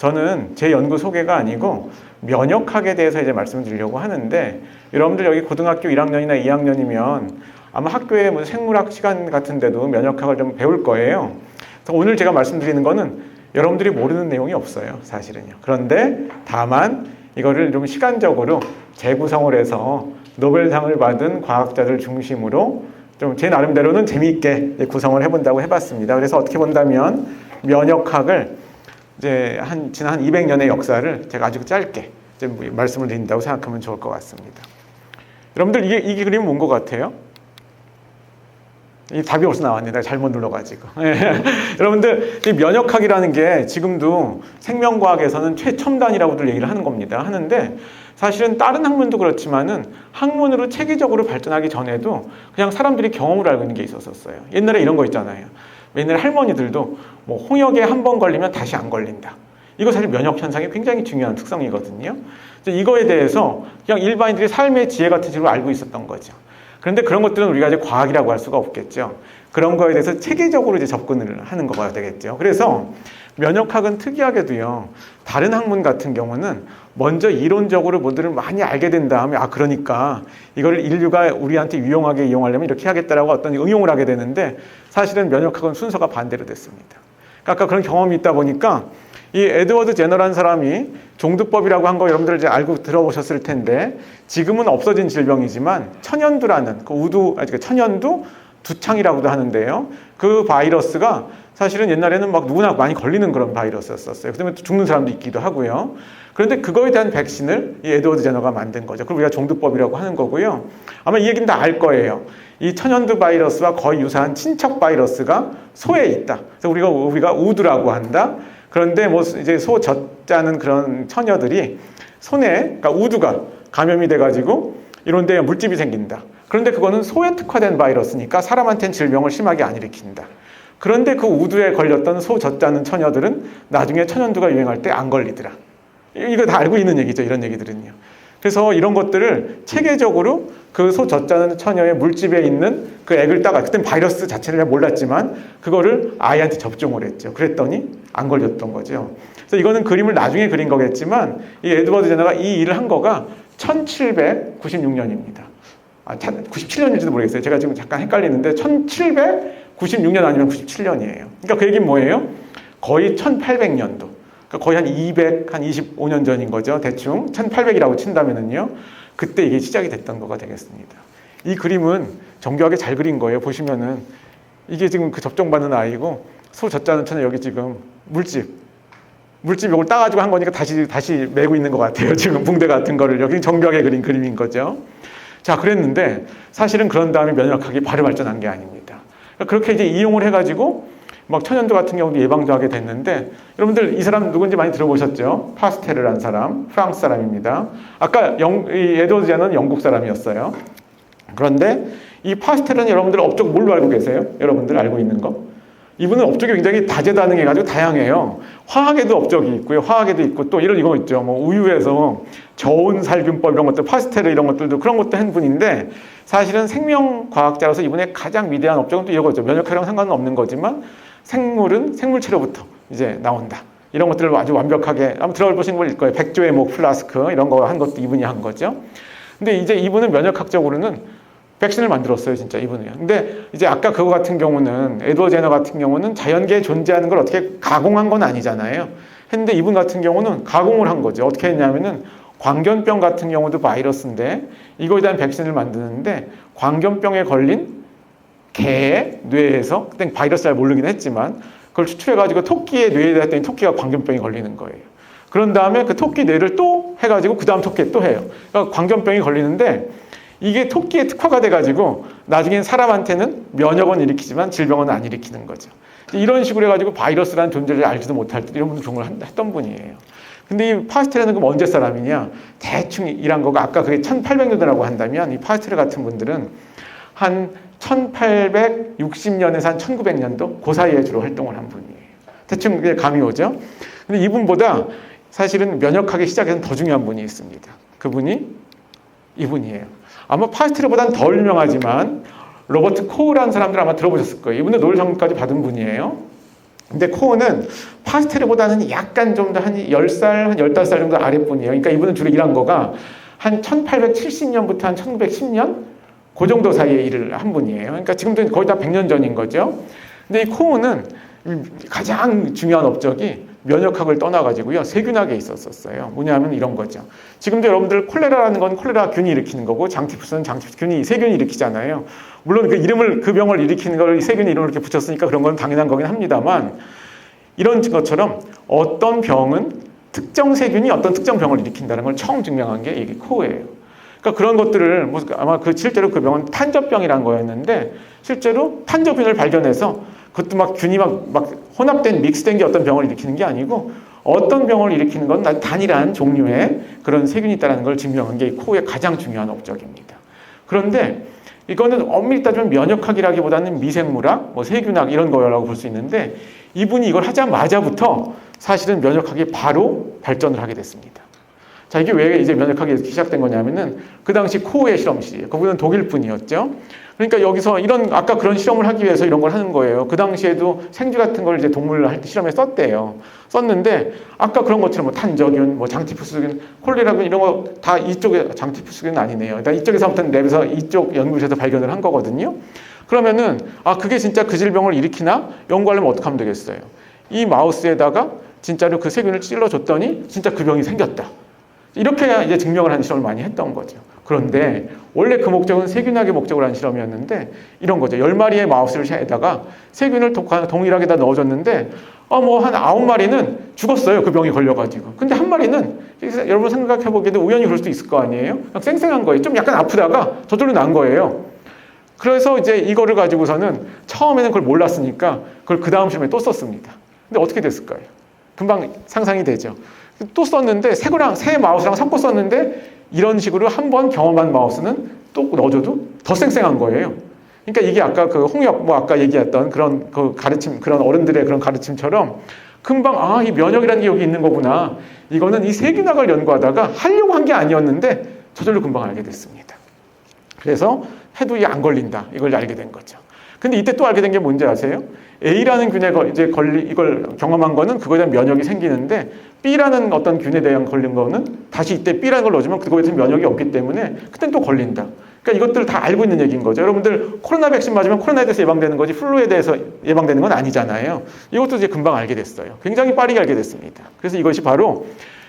저는 제 연구 소개가 아니고 면역학에 대해서 이제 말씀을 드리려고 하는데, 여러분들 여기 고등학교 1학년이나 2학년이면 아마 학교에 무슨 생물학 시간 같은데도 면역학을 좀 배울 거예요. 그래서 오늘 제가 말씀드리는 거는 여러분들이 모르는 내용이 없어요, 사실은요. 그런데 다만 이거를 좀 시간적으로 재구성을 해서 노벨상을 받은 과학자들 중심으로 좀 제 나름대로는 재미있게 구성을 해본다고 해봤습니다. 그래서 어떻게 본다면 면역학을 이제 지난 한 200년의 역사를 제가 아주 짧게 좀 말씀을 드린다고 생각하면 좋을 것 같습니다. 여러분들 이게 그림은 뭔 것 같아요? 이 답이 벌써 나왔네. 내가 잘못 눌러가지고. 여러분들, 이 면역학이라는 게 지금도 생명과학에서는 최첨단이라고들 얘기를 하는 겁니다. 하는데 사실은 다른 학문도 그렇지만은 학문으로 체계적으로 발전하기 전에도 그냥 사람들이 경험으로 알고 있는 게 있었어요. 옛날에 이런 거 있잖아요. 옛날에 할머니들도 뭐 홍역에 한 번 걸리면 다시 안 걸린다. 이거 사실 면역 현상이 굉장히 중요한 특성이거든요. 이거에 대해서 그냥 일반인들이 삶의 지혜 같은 식으로 알고 있었던 거죠. 그런데 그런 것들은 우리가 이제 과학이라고 할 수가 없겠죠. 그런 거에 대해서 체계적으로 이제 접근을 하는 거가 되겠죠. 그래서 면역학은 특이하게도요, 다른 학문 같은 경우는 먼저 이론적으로 뭐들을 많이 알게 된 다음에, 그러니까 이거를 인류가 우리한테 유용하게 이용하려면 이렇게 하겠다라고 어떤 응용을 하게 되는데, 사실은 면역학은 순서가 반대로 됐습니다. 그러니까 아까 그런 경험이 있다 보니까 이 에드워드 제너라는 사람이 종두법이라고 한 거 여러분들 이제 알고 들어보셨을 텐데, 지금은 없어진 질병이지만 천연두라는 천연두 두창이라고도 하는데요. 그 바이러스가 사실은 옛날에는 막 누구나 많이 걸리는 그런 바이러스였었어요. 그다음에 또 죽는 사람도 있기도 하고요. 그런데 그거에 대한 백신을 이 에드워드 제너가 만든 거죠. 그걸 우리가 종두법이라고 하는 거고요. 아마 이 얘기는 다 알 거예요. 이 천연두 바이러스와 거의 유사한 친척 바이러스가 소에 있다. 그래서 우리가 우두라고 한다. 그런데 뭐 이제 소 젖자는 그런 처녀들이 손에, 그러니까 우두가 감염이 돼가지고 이런 데 물집이 생긴다. 그런데 그거는 소에 특화된 바이러스니까 사람한테는 질병을 심하게 안 일으킨다. 그런데 그 우두에 걸렸던 소 젖자는 처녀들은 나중에 천연두가 유행할 때 안 걸리더라. 이거 다 알고 있는 얘기죠, 이런 얘기들은요. 그래서 이런 것들을 체계적으로 그 소 젖자는 처녀의 물집에 있는 그 액을 그땐 바이러스 자체를 잘 몰랐지만 그거를 아이한테 접종을 했죠. 그랬더니 안 걸렸던 거죠. 그래서 이거는 그림을 나중에 그린 거겠지만 이 에드워드 제너가 이 일을 한 거가 1796년입니다. 97년인지도 모르겠어요. 제가 지금 잠깐 헷갈리는데 1796년 아니면 97년이에요. 그러니까 그 얘기는 뭐예요? 거의 1800년도. 그러니까 거의 한 25년 전인 거죠. 대충 1800이라고 친다면은요. 그때 이게 시작이 됐던 거가 되겠습니다. 이 그림은 정교하게 잘 그린 거예요. 보시면은 이게 지금 그 접종받는 아이고, 소 젖자는 처녀 여기 지금 물집 이걸 따가지고 한 거니까 다시 메고 있는 것 같아요. 지금 붕대 같은 거를 여기 정교하게 그린 그림인 거죠. 자, 그랬는데 사실은 그런 다음에 면역학이 바로 발전한 게 아닙니다. 그렇게 이제 이용을 해가지고 막 천연두 같은 경우도 예방도 하게 됐는데, 여러분들 이 사람 누군지 많이 들어보셨죠? 파스테르라는 사람, 프랑스 사람입니다. 아까 이 에드워드 제너는 영국 사람이었어요. 그런데 이 파스테르는 여러분들 업적 뭘로 알고 계세요? 여러분들 알고 있는 거? 이분은 업적이 굉장히 다재다능해가지고 다양해요. 화학에도 업적이 있고요. 화학에도 있고 또 이거 있죠. 뭐 우유에서 저온 살균법 이런 것들, 파스테르 이런 것들도 그런 것도 한 분인데, 사실은 생명과학자로서 이분의 가장 위대한 업적은 또 이거죠. 면역학이랑 상관은 없는 거지만 생물은 생물체로부터 이제 나온다. 이런 것들을 아주 완벽하게 한번 들어보신 걸 거예요. 백조의 목 플라스크 이런 거 한 것도 이분이 한 거죠. 근데 이제 이분은 면역학적으로는 백신을 만들었어요, 진짜 이분은요. 근데 이제 아까 그거 같은 경우는 에드워드 제너 같은 경우는 자연계에 존재하는 걸 어떻게 가공한 건 아니잖아요. 근데 이분 같은 경우는 가공을 한 거죠. 어떻게 했냐면은 광견병 같은 경우도 바이러스인데 이거에 대한 백신을 만드는데, 광견병에 걸린 개의 뇌에서, 그때 바이러스 잘 모르긴 했지만 그걸 추출해가지고 토끼의 뇌에 대했더니 토끼가 광견병이 걸리는 거예요. 그런 다음에 그 토끼 뇌를 또 해가지고 그 다음 토끼에 또 해요. 그러니까 광견병이 걸리는데 이게 토끼에 특화가 돼가지고 나중엔 사람한테는 면역은 일으키지만 질병은 안 일으키는 거죠. 이런 식으로 해가지고 바이러스라는 존재를 알지도 못할 때 이런 분들 종을 했던 분이에요. 근데 이 파스테르는 그럼 언제 사람이냐? 대충 일한 거가 아까 그게 1800년대라고 한다면 이 파스테르 같은 분들은 한 1860년에서 한 1900년도 그 사이에 주로 활동을 한 분이에요. 대충 그게 감이 오죠? 근데 이분보다 사실은 면역학의 시작에는 더 중요한 분이 있습니다. 그분이 이분이에요. 아마 파스테르보다는 덜 유명하지만 로버트 코우라는 사람들 아마 들어보셨을 거예요. 이분도 노벨상까지 받은 분이에요. 근데 코우는 파스텔보다는 약간 좀 더 한 10살, 한 15살 정도 아래뿐이에요. 그러니까 이분은 주로 일한 거가 한 1870년부터 한 1910년? 그 정도 사이에 일을 한 분이에요. 그러니까 지금도 거의 다 100년 전인 거죠. 근데 이 코우는 가장 중요한 업적이 면역학을 떠나가지고요, 세균학에 있었어요. 뭐냐면 이런 거죠. 지금도 여러분들 콜레라라는 건 콜레라 균이 일으키는 거고, 장티푸스는 장티푸스 균이, 세균이 일으키잖아요. 물론 그 이름을, 그 병을 일으키는 걸 세균 이름을 이렇게 붙였으니까 그런 건 당연한 거긴 합니다만, 이런 것처럼 어떤 병은 특정 세균이 어떤 특정 병을 일으킨다는 걸 처음 증명한 게 이게 코우예요. 그러니까 그런 것들을 아마 실제로 그 병은 탄저병이라는 거였는데, 실제로 탄저균을 발견해서 그것도 막 균이 막 혼합된 믹스된 게 어떤 병을 일으키는 게 아니고, 어떤 병을 일으키는 건 단일한 종류의 그런 세균이 있다는 걸 증명한 게 코우의 가장 중요한 업적입니다. 그런데 이거는 엄밀히 따지면 면역학이라기보다는 미생물학, 세균학 이런 거라고 볼 수 있는데, 이분이 이걸 하자마자부터 사실은 면역학이 바로 발전을 하게 됐습니다. 자, 이게 왜 이제 면역학이 시작된 거냐면은 그 당시 코우의 실험실이에요. 그분은 독일 분이었죠. 그러니까 여기서 아까 그런 실험을 하기 위해서 이런 걸 하는 거예요. 그 당시에도 생쥐 같은 걸 이제 동물 실험에 썼대요. 썼는데 아까 그런 것처럼 탄저균, 장티푸스균, 콜레라균 이런 거 다 이쪽에, 장티푸스균은 아니네요. 일단 이쪽에서 아무튼 랩에서 이쪽 연구실에서 발견을 한 거거든요. 그러면은 그게 진짜 그 질병을 일으키나 연구하려면 어떻게 하면 되겠어요? 이 마우스에다가 진짜로 그 세균을 찔러줬더니 진짜 그 병이 생겼다. 이렇게 이제 증명을 하는 실험을 많이 했던 거죠. 그런데 원래 그 목적은 세균학의 목적으로 한 실험이었는데 이런 거죠. 10마리의 마우스에다가 세균을 동일하게 다 넣어줬는데 한 9마리는 죽었어요. 그 병이 걸려가지고. 근데 한 마리는 여러분 생각해보기에도 우연히 그럴 수도 있을 거 아니에요? 쌩쌩한 거예요. 좀 약간 아프다가 저절로 난 거예요. 그래서 이제 이거를 가지고서는 처음에는 그걸 몰랐으니까 그걸 그 다음 실험에 또 썼습니다. 근데 어떻게 됐을까요? 금방 상상이 되죠. 또 썼는데 새 마우스랑 섞어 썼는데 이런 식으로 한 번 경험한 마우스는 또 넣어줘도 더 쌩쌩한 거예요. 그러니까 이게 아까 그 홍역 아까 얘기했던 그런 그 가르침, 그런 어른들의 그런 가르침처럼 금방 이 면역이라는 게 여기 있는 거구나. 이거는 이 세균학을 연구하다가 하려고 한 게 아니었는데 저절로 금방 알게 됐습니다. 그래서 해도 이게 안 걸린다. 이걸 알게 된 거죠. 근데 이때 또 알게 된 게 뭔지 아세요? A라는 균에 이걸 경험한 거는 그거에 대한 면역이 생기는데 B라는 어떤 균에 대한 걸린 거는 다시 이때 B라는 걸 넣어주면 그거에 대한 면역이 없기 때문에 그땐 또 걸린다. 그러니까 이것들을 다 알고 있는 얘기인 거죠. 여러분들 코로나 백신 맞으면 코로나에 대해서 예방되는 거지 플루에 대해서 예방되는 건 아니잖아요. 이것도 이제 금방 알게 됐어요. 굉장히 빠르게 알게 됐습니다. 그래서 이것이 바로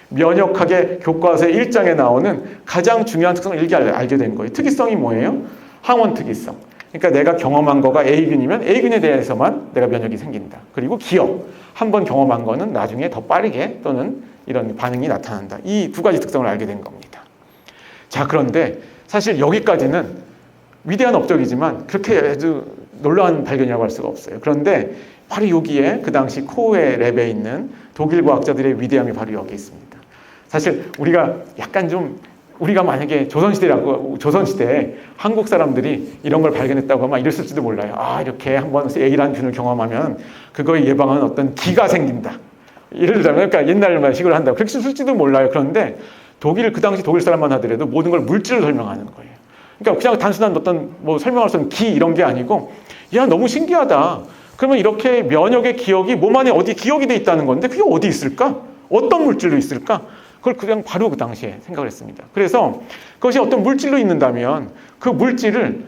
면역학의 교과서의 1장에 나오는 가장 중요한 특성을 일기 알게 된 거예요. 특이성이 뭐예요? 항원 특이성. 그러니까 내가 경험한 거가 A균이면 A균에 대해서만 내가 면역이 생긴다. 그리고 기억. 한번 경험한 거는 나중에 더 빠르게 또는 이런 반응이 나타난다. 이 두 가지 특성을 알게 된 겁니다. 자, 그런데 사실 여기까지는 위대한 업적이지만 그렇게 아주 놀라운 발견이라고 할 수가 없어요. 그런데 바로 여기에 그 당시 코우의 랩에 있는 독일 과학자들의 위대함이 바로 여기 있습니다. 사실 우리가 만약에 조선시대에 한국 사람들이 이런 걸 발견했다고 하면 이랬을지도 몰라요. 이렇게 한번 A라는 균을 경험하면 그거에 예방하는 어떤 기가 생긴다. 예를 들자면, 그러니까 옛날 식으로 한다. 그렇게 쓸지도 몰라요. 그런데 그 당시 독일 사람만 하더라도 모든 걸 물질로 설명하는 거예요. 그러니까 그냥 단순한 어떤 설명할 수 없는 기 이런 게 아니고, 야, 너무 신기하다. 그러면 이렇게 면역의 기억이 몸 안에 어디 기억이 돼 있다는 건데 그게 어디 있을까? 어떤 물질로 있을까? 그걸 그냥 바로 그 당시에 생각을 했습니다. 그래서 그것이 어떤 물질로 있는다면 그 물질을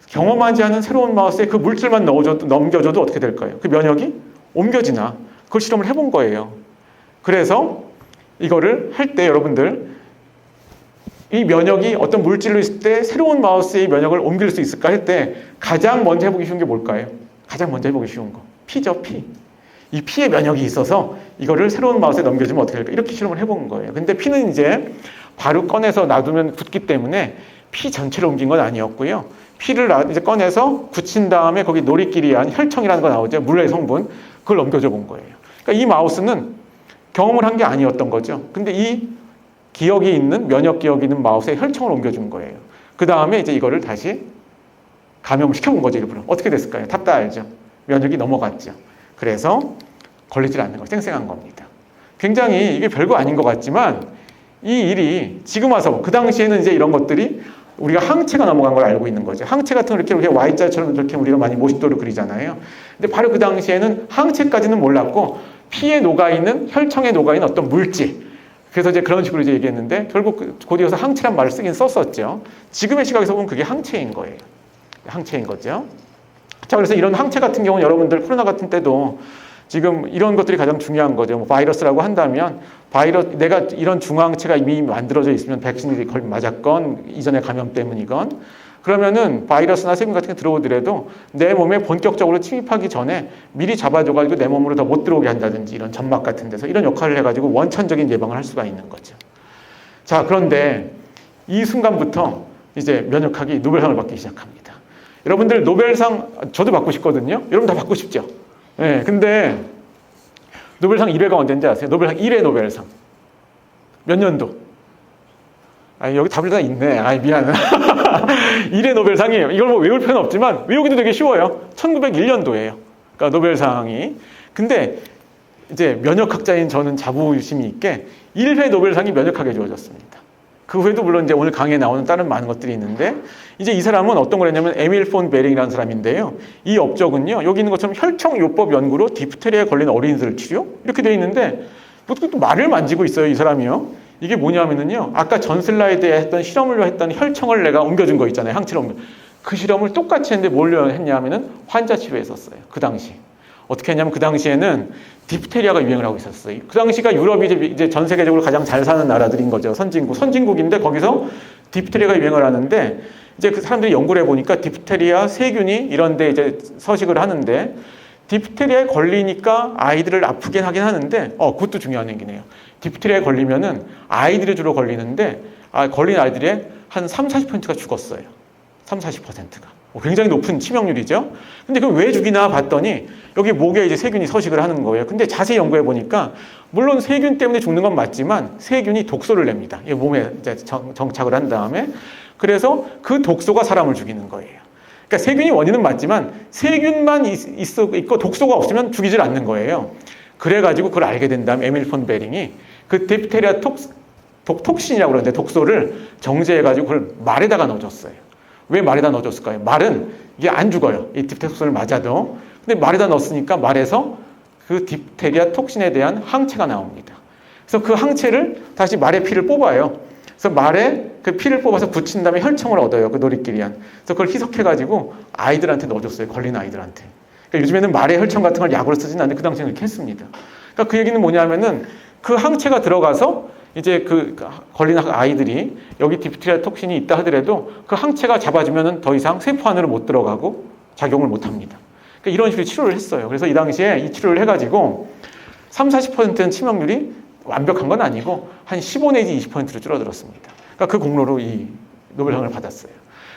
경험하지 않은 새로운 마우스에 그 물질만 넘겨줘도 어떻게 될까요? 그 면역이 옮겨지나? 그걸 실험을 해본 거예요. 그래서 이거를 할 때 여러분들 이 면역이 어떤 물질로 있을 때 새로운 마우스의 면역을 옮길 수 있을까 할 때 가장 먼저 해보기 쉬운 게 뭘까요? 가장 먼저 해보기 쉬운 거. 피죠, 피. 이 피에 면역이 있어서 이거를 새로운 마우스에 넘겨주면 어떻게 될까? 이렇게 실험을 해본 거예요. 근데 피는 이제 바로 꺼내서 놔두면 굳기 때문에 피 전체를 옮긴 건 아니었고요. 피를 이제 꺼내서 굳힌 다음에 거기 노리끼리한 혈청이라는 거 나오죠. 물의 성분. 그걸 넘겨줘 본 거예요. 그러니까 이 마우스는 경험을 한 게 아니었던 거죠. 근데 이 기억이 있는, 면역 기억이 있는 마우스에 혈청을 옮겨준 거예요. 그 다음에 이제 이거를 다시 감염을 시켜본 거죠, 일부러. 어떻게 됐을까요? 탔다 알죠? 면역이 넘어갔죠. 그래서 걸리질 않는 거, 쌩쌩한 겁니다. 굉장히 이게 별거 아닌 것 같지만 이 일이 지금 와서 그 당시에는 이제 이런 것들이 우리가 항체가 넘어간 걸 알고 있는 거죠. 항체 같은 걸 이렇게 Y자처럼 이렇게 우리가 많이 모식도를 그리잖아요. 근데 바로 그 당시에는 항체까지는 몰랐고 피에 녹아있는, 혈청에 녹아있는 어떤 물질, 그래서 이제 그런 식으로 이제 얘기했는데 결국 곧 이어서 항체란 말을 쓰긴 썼었죠. 지금의 시각에서 보면 그게 항체인 거예요. 항체인 거죠. 자, 그래서 이런 항체 같은 경우는 여러분들 코로나 같은 때도 지금 이런 것들이 가장 중요한 거죠. 뭐 바이러스라고 한다면 내가 이런 중화항체가 이미 만들어져 있으면 백신이 맞았건 이전의 감염 때문이건 그러면은 바이러스나 세균 같은 게 들어오더라도 내 몸에 본격적으로 침입하기 전에 미리 잡아줘가지고 내 몸으로 더 못 들어오게 한다든지 이런 점막 같은 데서 이런 역할을 해가지고 원천적인 예방을 할 수가 있는 거죠. 자, 그런데 이 순간부터 이제 면역학이 노벨상을 받기 시작합니다. 여러분들 노벨상 저도 받고 싶거든요. 여러분 다 받고 싶죠? 네, 근데 노벨상 1회가 언제인지 아세요? 노벨상 1회 노벨상. 몇 년도? 아, 여기 답을 다 있네. 아, 미안해. 1회 노벨상이에요. 이걸 뭐 외울 필요는 없지만 외우기도 되게 쉬워요. 1901년도예요. 그러니까 노벨상이. 근데 이제 면역학자인 저는 자부심이 있게 1회 노벨상이 면역학에 주어졌습니다. 그 후에도 물론 이제 오늘 강의에 나오는 다른 많은 것들이 있는데 이제 이 사람은 어떤 걸 했냐면 에밀 폰 베링이라는 사람인데요. 이 업적은요. 여기 있는 것처럼 혈청요법 연구로 디프테리아에 걸린 어린이들 치료 이렇게 되어 있는데 또 말을 만지고 있어요. 이 사람이요. 이게 뭐냐면은요. 아까 전 슬라이드에 했던 실험을 했던 혈청을 내가 옮겨준 거 있잖아요. 항체를 옮겨. 그 실험을 똑같이 했는데 뭘 했냐면은 환자 치료에 썼어요. 그 당시. 어떻게 했냐면 그 당시에는 디프테리아가 유행을 하고 있었어요. 그 당시가 유럽이 이제 전 세계적으로 가장 잘 사는 나라들인 거죠. 선진국인데 거기서 디프테리아가 유행을 하는데 이제 그 사람들이 연구를 해보니까 디프테리아, 세균이 이런데 이제 서식을 하는데 디프테리아에 걸리니까 아이들을 아프게 하긴 하는데 그것도 중요한 얘기네요. 디프테리아에 걸리면은 아이들이 주로 걸리는데 걸린 아이들의 한 30-40%가 죽었어요. 30-40%가. 굉장히 높은 치명률이죠. 근데 그럼 왜 죽이나 봤더니 여기 목에 이제 세균이 서식을 하는 거예요. 근데 자세히 연구해 보니까 물론 세균 때문에 죽는 건 맞지만 세균이 독소를 냅니다. 몸에 이제 정착을 한 다음에 그래서 그 독소가 사람을 죽이는 거예요. 그러니까 세균이 원인은 맞지만 세균만 있고 독소가 없으면 죽이질 않는 거예요. 그래가지고 그걸 알게 된 다음에 에밀 폰 베링이 그 디프테리아 톡신이라고 그러는데 독소를 정제해가지고 그걸 말에다가 넣어줬어요. 왜 말에다 넣어줬을까요? 말은 이게 안 죽어요. 이 디프테리아 톡신을 맞아도. 근데 말에다 넣었으니까 말에서 그 디프테리아 톡신에 대한 항체가 나옵니다. 그래서 그 항체를 다시 말의 피를 뽑아요. 그래서 말에 그 피를 뽑아서 붙인 다음에 혈청을 얻어요. 그 노리끼리한. 그래서 그걸 희석해가지고 아이들한테 넣어줬어요. 걸린 아이들한테. 그러니까 요즘에는 말의 혈청 같은 걸 약으로 쓰지는 않는데 그 당시에는 이렇게 했습니다. 그러니까 그 얘기는 뭐냐면은 그 항체가 들어가서 이제 그 걸린 아이들이 여기 디프테리아 톡신이 있다 하더라도 그 항체가 잡아주면은 더 이상 세포 안으로 못 들어가고 작용을 못 합니다. 그러니까 이런 식으로 치료를 했어요. 그래서 이 당시에 이 치료를 해가지고 30-40%는 치명률이 완벽한 건 아니고 한 15 내지 20%로 줄어들었습니다. 그러니까 그 공로로 이 노벨상을 받았어요.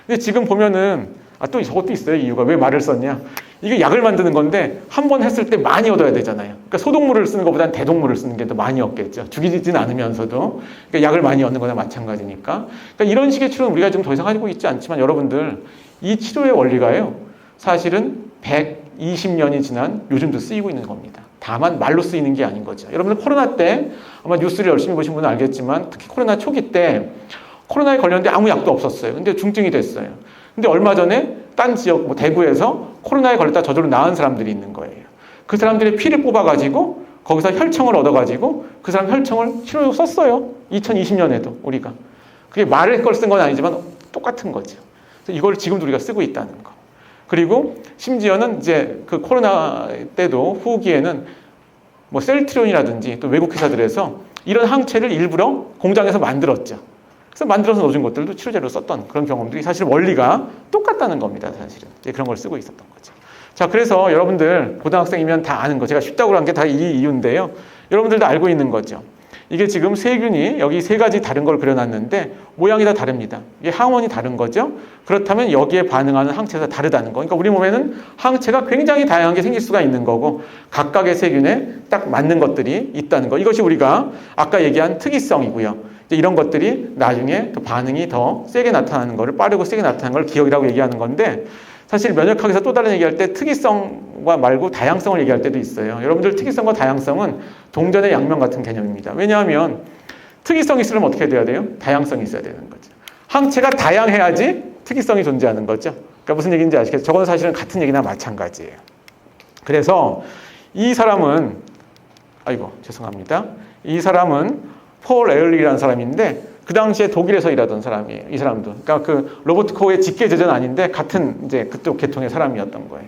근데 지금 보면은 또 저것도 있어요. 이유가 왜 말을 썼냐? 이게 약을 만드는 건데 한 번 했을 때 많이 얻어야 되잖아요. 그러니까 소독물을 쓰는 것보다는 대독물을 쓰는 게 더 많이 얻겠죠. 죽이지는 않으면서도 그러니까 약을 많이 얻는 거나 마찬가지니까. 그러니까 이런 식의 치료는 우리가 지금 더 이상 하고 있지 않지만 여러분들 이 치료의 원리가요. 사실은 120년이 지난 요즘도 쓰이고 있는 겁니다. 다만 말로 쓰이는 게 아닌 거죠. 여러분들 코로나 때 아마 뉴스를 열심히 보신 분은 알겠지만 특히 코로나 초기 때 코로나에 걸렸는데 아무 약도 없었어요. 근데 중증이 됐어요. 근데 얼마 전에 딴 지역 대구에서 코로나에 걸렸다 저절로 나은 사람들이 있는 거예요. 그 사람들의 피를 뽑아가지고 거기서 혈청을 얻어가지고 그 사람 혈청을 치료로 썼어요. 2020년에도 우리가. 그게 말을 걸 쓴 건 아니지만 똑같은 거죠. 그래서 이걸 지금도 우리가 쓰고 있다는 거. 그리고 심지어는 이제 그 코로나 때도 후기에는 뭐 셀트리온이라든지 또 외국 회사들에서 이런 항체를 일부러 공장에서 만들었죠. 그래서 만들어서 넣어준 것들도 치료제로 썼던 그런 경험들이 사실 원리가 똑같다는 겁니다. 사실은 그런 걸 쓰고 있었던 거죠. 자, 그래서 여러분들 고등학생이면 다 아는 거 제가 쉽다고 한 게 다 이 이유인데요. 여러분들도 알고 있는 거죠. 이게 지금 세균이 여기 세 가지 다른 걸 그려놨는데 모양이 다 다릅니다. 이게 항원이 다른 거죠. 그렇다면 여기에 반응하는 항체가 다르다는 거. 그러니까 우리 몸에는 항체가 굉장히 다양한 게 생길 수가 있는 거고 각각의 세균에 딱 맞는 것들이 있다는 거. 이것이 우리가 아까 얘기한 특이성이고요. 이런 것들이 나중에 반응이 더 세게 나타나는 거를 빠르고 세게 나타나는 걸 기억이라고 얘기하는 건데 사실 면역학에서 또 다른 얘기할 때 특이성과 말고 다양성을 얘기할 때도 있어요. 여러분들 특이성과 다양성은 동전의 양면 같은 개념입니다. 왜냐하면 특이성이 있으려면 어떻게 돼야 돼요? 다양성이 있어야 되는 거죠. 항체가 다양해야지 특이성이 존재하는 거죠. 그러니까 무슨 얘기인지 아시겠죠? 저건 사실은 같은 얘기나 마찬가지예요. 그래서 이 사람은, 죄송합니다. 이 사람은 폴 에얼리라는 사람인데 그 당시에 독일에서 일하던 사람이에요. 이 사람도. 그러니까 그 로버트 코우의 직계 제자는 아닌데 같은 이제 그쪽 계통의 사람이었던 거예요.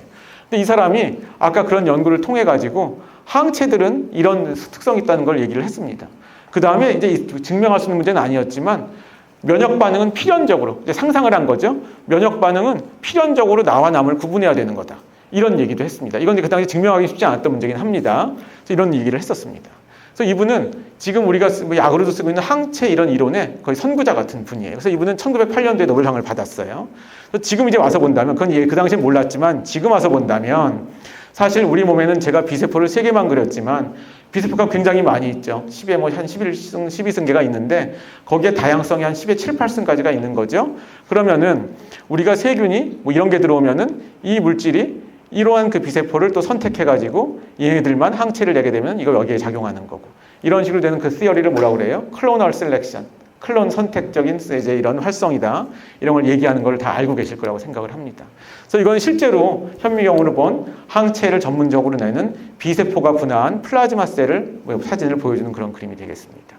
근데 이 사람이 아까 그런 연구를 통해 가지고 항체들은 이런 특성이 있다는 걸 얘기를 했습니다. 그 다음에 이제 증명할 수 있는 문제는 아니었지만 면역 반응은 필연적으로 이제 상상을 한 거죠. 면역 반응은 필연적으로 나와 남을 구분해야 되는 거다. 이런 얘기도 했습니다. 이건 그 당시 증명하기 쉽지 않았던 문제긴 합니다. 그래서 이런 얘기를 했었습니다. 그래서 이분은 지금 우리가 약으로도 쓰고 있는 항체 이런 이론의 거의 선구자 같은 분이에요. 그래서 이분은 1908년도에 노벨상을 받았어요. 그래서 지금 이제 와서 본다면, 그건 그 당시엔 몰랐지만 지금 와서 본다면 사실 우리 몸에는 제가 비세포를 3개만 그렸지만 비세포가 굉장히 많이 있죠. 10에 한 11승, 12승계가 있는데 거기에 다양성이 한 10에 7, 8승까지가 있는 거죠. 그러면은 우리가 세균이 이런 게 들어오면은 이 물질이 이러한 그 비세포를 또 선택해가지고 얘네들만 항체를 내게 되면 이거 여기에 작용하는 거고. 이런 식으로 되는 그 시어리를 뭐라고 그래요? 클로널 셀렉션. 클론 선택적인 이제 이런 활성이다. 이런 걸 얘기하는 걸 다 알고 계실 거라고 생각을 합니다. 그래서 이건 실제로 현미경으로 본 항체를 전문적으로 내는 비세포가 분화한 플라즈마 셀을 사진을 보여주는 그런 그림이 되겠습니다.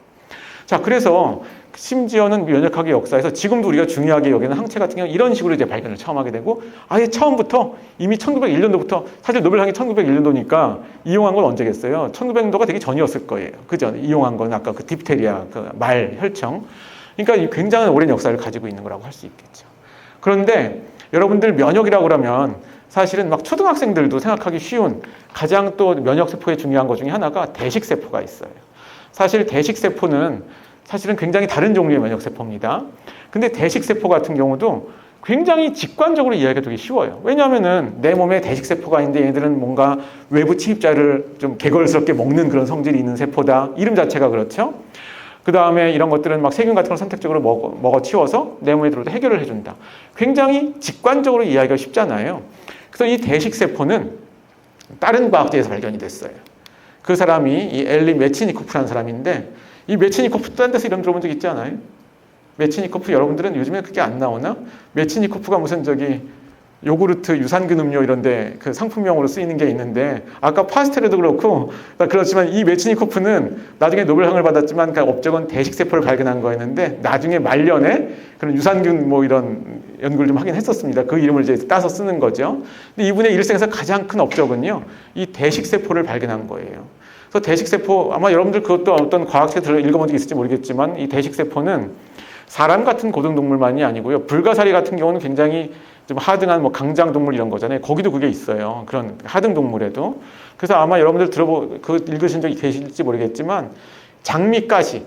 자, 그래서 심지어는 면역학의 역사에서 지금도 우리가 중요하게 여기는 항체 같은 경우는 이런 식으로 이제 발견을 처음 하게 되고 아예 처음부터 이미 1901년도부터 사실 노벨상이 1901년도니까 이용한 건 언제겠어요? 1900년도가 되기 전이었을 거예요. 그죠? 이용한 건 아까 그 딥테리아, 그 말, 혈청. 그러니까 굉장한 오랜 역사를 가지고 있는 거라고 할 수 있겠죠. 그런데 여러분들 면역이라고 그러면 사실은 막 초등학생들도 생각하기 쉬운 가장 또 면역세포에 중요한 것 중에 하나가 대식세포가 있어요. 사실 대식세포는 사실은 굉장히 다른 종류의 면역세포입니다. 근데 대식세포 같은 경우도 굉장히 직관적으로 이해하기가 되게 쉬워요. 왜냐하면은 내 몸에 대식세포가 있는데 얘네들은 뭔가 외부 침입자를 좀 개걸스럽게 먹는 그런 성질이 있는 세포다. 이름 자체가 그렇죠. 그 다음에 이런 것들은 막 세균 같은 걸 선택적으로 먹어치워서 내 몸에 들어도 해결을 해준다. 굉장히 직관적으로 이해하기가 쉽잖아요. 그래서 이 대식세포는 다른 과학자에서 발견이 됐어요. 그 사람이 이 엘리 메치니코프라는 사람인데 이 메치니코프 딴 데서 이름 들어본 적 있지 않아요? 메치니코프 여러분들은 요즘에 그게 안 나오나? 메치니코프가 무슨 요구르트, 유산균 음료 이런데 그 상품명으로 쓰이는 게 있는데 아까 파스텔에도 그렇고 그렇지만 이 메치니코프는 나중에 노벨상을 받았지만 그 업적은 대식세포를 발견한 거였는데 나중에 말년에 그런 유산균 이런 연구를 좀 하긴 했었습니다. 그 이름을 이제 따서 쓰는 거죠. 근데 이분의 일생에서 가장 큰 업적은요, 이 대식세포를 발견한 거예요. 그래서 대식세포, 아마 여러분들 그것도 어떤 과학책을 읽어본 적이 있을지 모르겠지만 이 대식세포는 사람 같은 고등동물만이 아니고요. 불가사리 같은 경우는 굉장히 좀 하등한 강장동물 이런 거잖아요. 거기도 그게 있어요. 그런 하등동물에도. 그래서 아마 여러분들 읽으신 적이 계실지 모르겠지만 장미가시를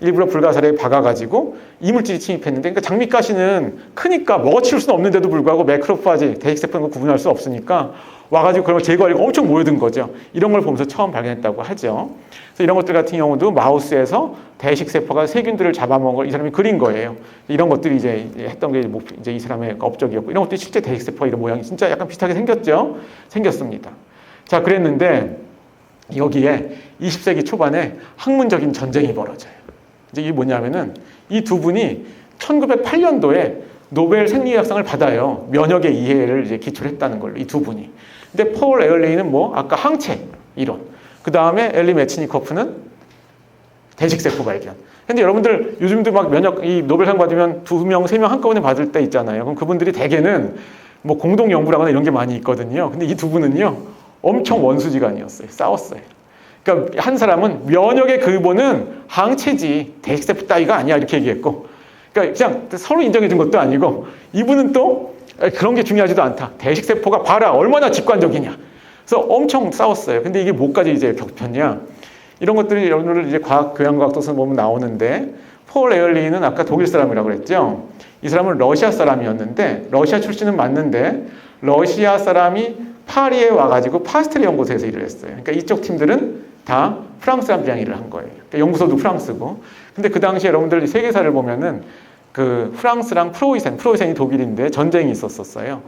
일부러 불가사리에 박아가지고 이물질이 침입했는데, 그러니까 장미가시는 크니까 먹어치울 수는 없는데도 불구하고 매크로파지, 대식세포는 구분할 수 없으니까 와가지고 그런 걸 제거하려고 엄청 모여든 거죠. 이런 걸 보면서 처음 발견했다고 하죠. 그래서 이런 것들 같은 경우도 마우스에서 대식세포가 세균들을 잡아먹은 걸 이 사람이 그린 거예요. 이런 것들이 이제 했던 게 이제 이 사람의 업적이었고, 이런 것들이 실제 대식세포 이런 모양이 진짜 약간 비슷하게 생겼죠. 생겼습니다. 자, 그랬는데 여기에 20세기 초반에 학문적인 전쟁이 벌어져요. 이제 이게 뭐냐면은 이 두 분이 1908년도에 노벨 생리학상을 받아요. 면역의 이해를 이제 기초로 했다는 걸로, 이 두 분이. 근데 폴 에얼리는 아까 항체 이론. 그 다음에 엘리 메치니코프는 대식세포 발견. 근데 여러분들 요즘도 막 이 노벨상 받으면 2명, 3명 한꺼번에 받을 때 있잖아요. 그럼 그분들이 대개는 공동 연구를 하거나 이런 게 많이 있거든요. 근데 이 두 분은요, 엄청 원수지간이었어요. 싸웠어요. 그러니까 한 사람은 면역의 근본은 항체지 대식세포 따위가 아니야 이렇게 얘기했고, 그러니까 그냥 서로 인정해 준 것도 아니고, 이분은 또 그런 게 중요하지도 않다. 대식세포가 봐라 얼마나 직관적이냐. 그래서 엄청 싸웠어요. 근데 이게 뭐까지 이제 겹쳤냐? 이런 것들이 여러분들 이제 교양과학 도서에 보면 나오는데, 폴 에얼리는 아까 독일 사람이라고 그랬죠. 이 사람은 러시아 사람이었는데, 러시아 출신은 맞는데 러시아 사람이 파리에 와가지고 파스텔 연구소에서 일을 했어요. 그러니까 이쪽 팀들은 다 프랑스 사람들이랑 일을 한 거예요. 그러니까 연구소도 프랑스고. 근데 그 당시에 여러분들 세계사를 보면은 그 프랑스랑 프로이센이 독일인데 전쟁이 있었어요.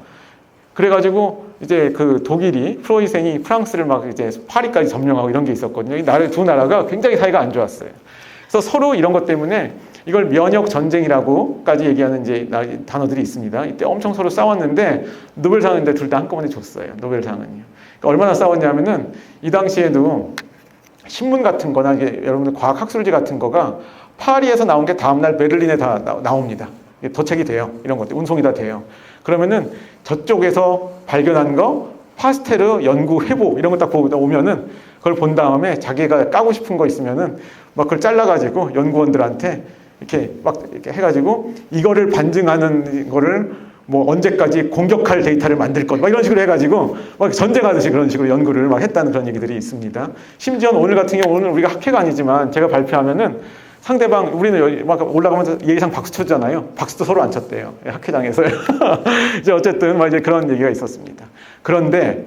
그래가지고 이제 그 독일이, 프로이센이 프랑스를 막 이제 파리까지 점령하고 이런 게 있었거든요. 두 나라가 굉장히 사이가 안 좋았어요. 그래서 서로 이런 것 때문에 이걸 면역 전쟁이라고까지 얘기하는 이제 단어들이 있습니다. 이때 엄청 서로 싸웠는데 노벨상인데 둘 다 한꺼번에 줬어요. 노벨상은요. 그러니까 얼마나 싸웠냐면은 이 당시에도 신문 같은 거나 이게 여러분들 과학 학술지 같은 거가 파리에서 나온 게 다음날 베를린에 다 나옵니다. 도착이 돼요. 이런 것들 운송이 다 돼요. 그러면은 저쪽에서 발견한 거 파스테르 연구 회보 이런 거 딱 보고 오면은 그걸 본 다음에 자기가 까고 싶은 거 있으면은 막 그걸 잘라가지고 연구원들한테 이렇게 막 이렇게 해가지고 이거를 반증하는 거를 뭐 언제까지 공격할 데이터를 만들 것 막 이런 식으로 해가지고 막 전쟁하듯이 그런 식으로 연구를 막 했다는 그런 얘기들이 있습니다. 심지어 오늘 같은 경우 오늘 우리가 학회가 아니지만 제가 발표하면은 상대방 우리는 막 올라가면서 예의상 박수 쳤잖아요. 박수도 서로 안 쳤대요. 학회장에서요. 이제 어쨌든 막 이제 그런 얘기가 있었습니다. 그런데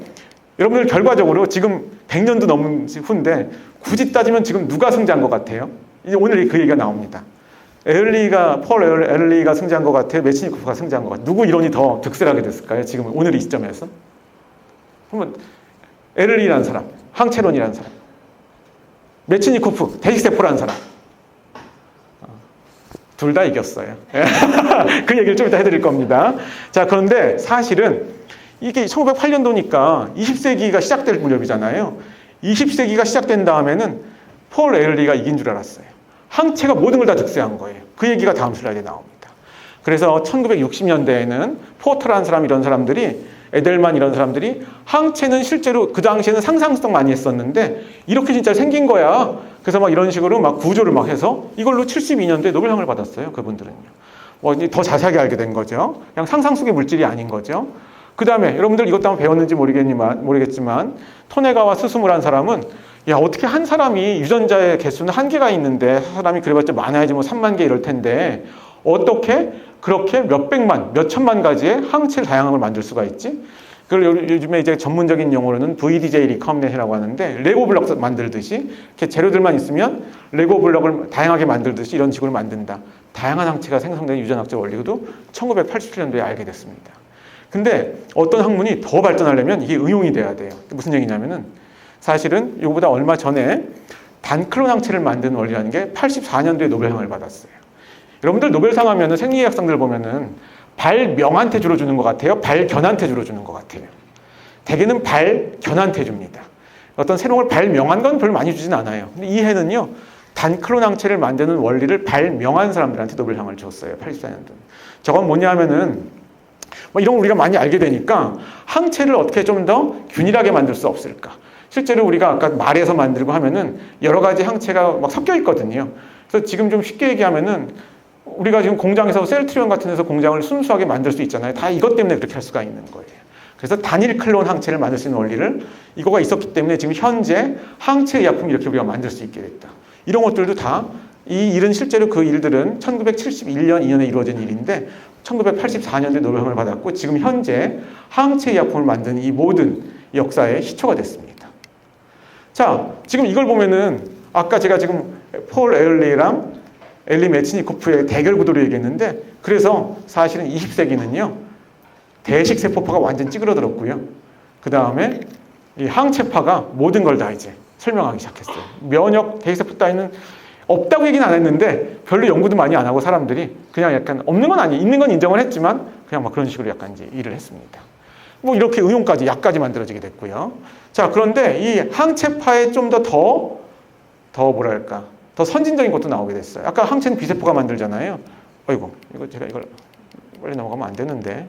여러분들 결과적으로 지금 100년도 넘은 후인데 굳이 따지면 지금 누가 승자한 것 같아요? 이제 오늘 그 얘기가 나옵니다. 폴 에럴리가 승자한 것 같아요? 메치니코프가 승자한 것 같아요? 누구 이론이 더 득세하게 됐을까요? 지금 오늘 이 시점에서? 그러면 에럴리라는 사람, 항체론이라는 사람, 메치니코프, 대식세포라는 사람 둘 다 이겼어요. 그 얘기를 좀 이따 해드릴 겁니다. 자, 그런데 사실은 이게 1908년도니까 20세기가 시작될 무렵이잖아요. 20세기가 시작된 다음에는 폴 에럴리가 이긴 줄 알았어요. 항체가 모든 걸 다 득세한 거예요. 그 얘기가 다음 슬라이드에 나옵니다. 그래서 1960년대에는 포터라는 사람 이런 사람들이 에델만 이런 사람들이 항체는 실제로 그 당시에는 상상성 많이 했었는데 이렇게 진짜 생긴 거야. 그래서 막 이런 식으로 막 구조를 막 해서 이걸로 72년도에 노벨상을 받았어요. 그분들은요. 뭐 더 자세하게 알게 된 거죠. 그냥 상상 속의 물질이 아닌 거죠. 그 다음에 여러분들 이것도 한번 배웠는지 모르겠지만 토네가와 스스무라는 사람은 야 어떻게 한 사람이 유전자의 개수는 한계가 있는데 사람이 그래봤자 많아야지 뭐 3만 개 이럴 텐데 어떻게 그렇게 몇백만, 몇천만 가지의 항체를 다양한 걸 만들 수가 있지? 그걸 요즘에 이제 전문적인 용어로는 VDJ 리컴비네이션이라고 하는데 레고 블럭 만들듯이 이렇게 재료들만 있으면 레고 블럭을 다양하게 만들듯이 이런 식으로 만든다. 다양한 항체가 생성되는 유전학적 원리도 1987년도에 알게 됐습니다. 근데 어떤 학문이 더 발전하려면 이게 응용이 돼야 돼요. 무슨 얘기냐면은 사실은 이거보다 얼마 전에 단클론 항체를 만드는 원리라는 게 84년도에 노벨상을 받았어요. 여러분들 노벨상 하면은 생리학상들 보면은 발명한테 주로 주는 것 같아요? 발견한테 주로 주는 것 같아요? 대개는 발견한테 줍니다. 어떤 새로운 걸 발명한 건 별로 많이 주진 않아요. 근데 이 해는요, 단클론 항체를 만드는 원리를 발명한 사람들한테 노벨상을 줬어요. 84년도. 저건 뭐냐 하면은 뭐 이런 거 우리가 많이 알게 되니까 항체를 어떻게 좀 더 균일하게 만들 수 없을까? 실제로 우리가 아까 말에서 만들고 하면은 여러 가지 항체가 막 섞여 있거든요. 그래서 지금 좀 쉽게 얘기하면은 우리가 지금 공장에서 셀트리온 같은 데서 공장을 순수하게 만들 수 있잖아요. 다 이것 때문에 그렇게 할 수가 있는 거예요. 그래서 단일 클론 항체를 만들 수 있는 원리를 이거가 있었기 때문에 지금 현재 항체 의약품 이렇게 우리가 만들 수 있게 됐다. 이런 것들도 다 이 일은 실제로 그 일들은 1971년, 2년에 이루어진 일인데 1984년도에 노벨상을 받았고 지금 현재 항체 의약품을 만드는 이 모든 역사의 시초가 됐습니다. 자, 지금 이걸 보면은 아까 제가 지금 폴 에럴리랑 엘리 메치니코프의 대결 구도를 얘기했는데 그래서 사실은 20세기는요 대식세포파가 완전 찌그러들었고요. 그 다음에 이 항체파가 모든 걸 다 이제 설명하기 시작했어요. 면역, 대식세포 따위는 없다고 얘기는 안 했는데 별로 연구도 많이 안 하고 사람들이 그냥 약간 없는 건 아니에요. 있는 건 인정을 했지만 그냥 막 그런 식으로 약간 이제 일을 했습니다. 뭐 이렇게 응용까지 약까지 만들어지게 됐고요. 자, 그런데 이 항체파에 좀 더 뭐랄까 더 선진적인 것도 나오게 됐어요. 아까 항체는 비세포가 만들잖아요. 어이구, 이거 제가 이걸 빨리 넘어가면 안 되는데.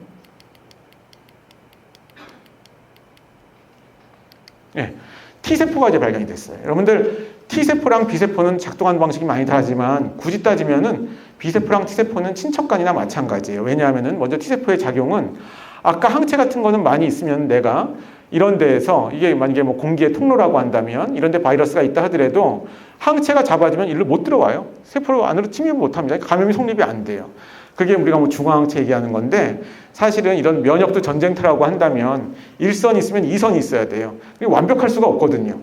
네, T세포가 이제 발견이 됐어요. 여러분들 T세포랑 B세포는 작동하는 방식이 많이 다르지만 굳이 따지면은 B세포랑 T세포는 친척간이나 마찬가지예요. 왜냐하면은 먼저 T세포의 작용은 아까 항체 같은 거는 많이 있으면 내가 이런 데에서 이게 만약에 뭐 공기의 통로라고 한다면 이런 데 바이러스가 있다 하더라도 항체가 잡아주면 일로 못 들어와요. 세포 안으로 침입 못 합니다. 감염이 성립이 안 돼요. 그게 우리가 뭐 중화항체 얘기하는 건데 사실은 이런 면역도 전쟁터라고 한다면 1선이 있으면 2선이 있어야 돼요. 완벽할 수가 없거든요.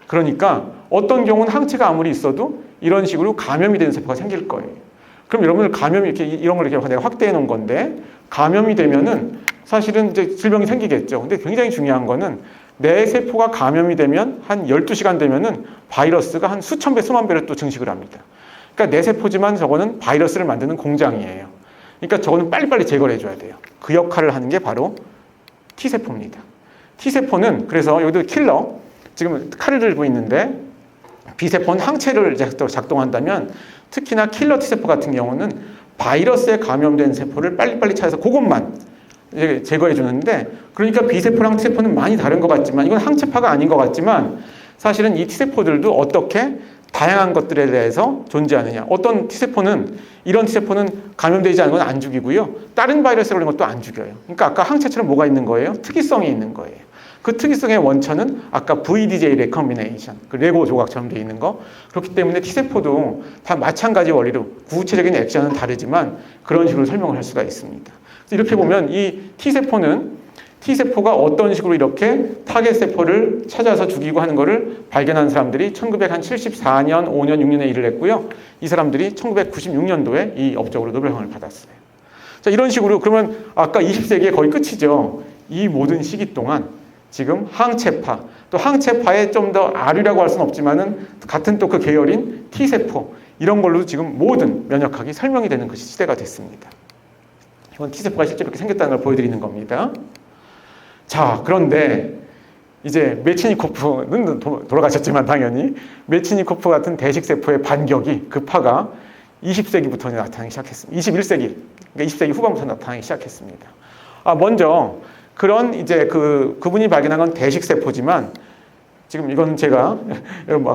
그러니까 어떤 경우는 항체가 아무리 있어도 이런 식으로 감염이 되는 세포가 생길 거예요. 그럼 여러분들 감염이 이렇게 이런 걸 이렇게 내가 확대해 놓은 건데 감염이 되면은 사실은 이제 질병이 생기겠죠. 근데 굉장히 중요한 거는 내 세포가 감염이 되면 한 12시간 되면은 바이러스가 한 수천 배, 수만 배를 또 증식을 합니다. 그러니까 내 세포지만 저거는 바이러스를 만드는 공장이에요. 그러니까 저거는 빨리빨리 제거를 해줘야 돼요. 그 역할을 하는 게 바로 T세포입니다. T세포는 그래서 여기도 킬러, 지금 칼을 들고 있는데 B세포는 항체를 작동한다면 특히나 킬러 T세포 같은 경우는 바이러스에 감염된 세포를 빨리빨리 찾아서 그것만 이제 제거해 주는데, 그러니까 B세포랑 T세포는 많이 다른 것 같지만, 이건 항체파가 아닌 것 같지만 사실은 이 T세포들도 어떻게 다양한 것들에 대해서 존재하느냐. 어떤 T세포는, 이런 T세포는 감염되지 않은 건 안 죽이고요, 다른 바이러스에 걸린 것도 안 죽여요. 그러니까 아까 항체처럼 뭐가 있는 거예요? 특이성이 있는 거예요. 그 특이성의 원천은 아까 VDJ 레컴비네이션, 그 레고 조각처럼 되어 있는 거. 그렇기 때문에 T세포도 다 마찬가지 원리로 구체적인 액션은 다르지만 그런 식으로 설명을 할 수가 있습니다. 이렇게 보면 이 T세포가 어떤 식으로 이렇게 타겟 세포를 찾아서 죽이고 하는 것을 발견한 사람들이 1974년, 5년, 6년에 일을 했고요. 이 사람들이 1996년도에 이 업적으로 노벨상을 받았어요. 자, 이런 식으로 그러면 아까 20세기의 거의 끝이죠. 이 모든 시기 동안 지금 항체파, 또 항체파의 좀 더 아류라고 할 수는 없지만은 같은 또 그 계열인 T세포, 이런 걸로 지금 모든 면역학이 설명이 되는 것이 시대가 됐습니다. 이건 T세포가 실제로 이렇게 생겼다는 걸 보여드리는 겁니다. 자, 그런데 이제 메치니코프는 돌아가셨지만 당연히 메치니코프 같은 대식세포의 반격이, 그 파가 20세기부터 나타나기 시작했습니다. 21세기, 그러니까 20세기 후반부터 나타나기 시작했습니다. 먼저 그런 이제 그분이 발견한 건 대식세포지만, 지금 이건 제가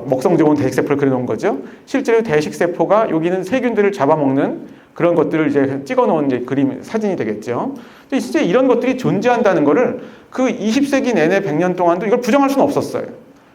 먹성 좋은 대식세포를 그려놓은 거죠. 실제로 대식세포가 여기는 세균들을 잡아먹는 그런 것들을 이제 찍어놓은 이제 그림, 사진이 되겠죠. 근데 진짜 이런 것들이 존재한다는 거를 그 20세기 내내 100년 동안도 이걸 부정할 수는 없었어요.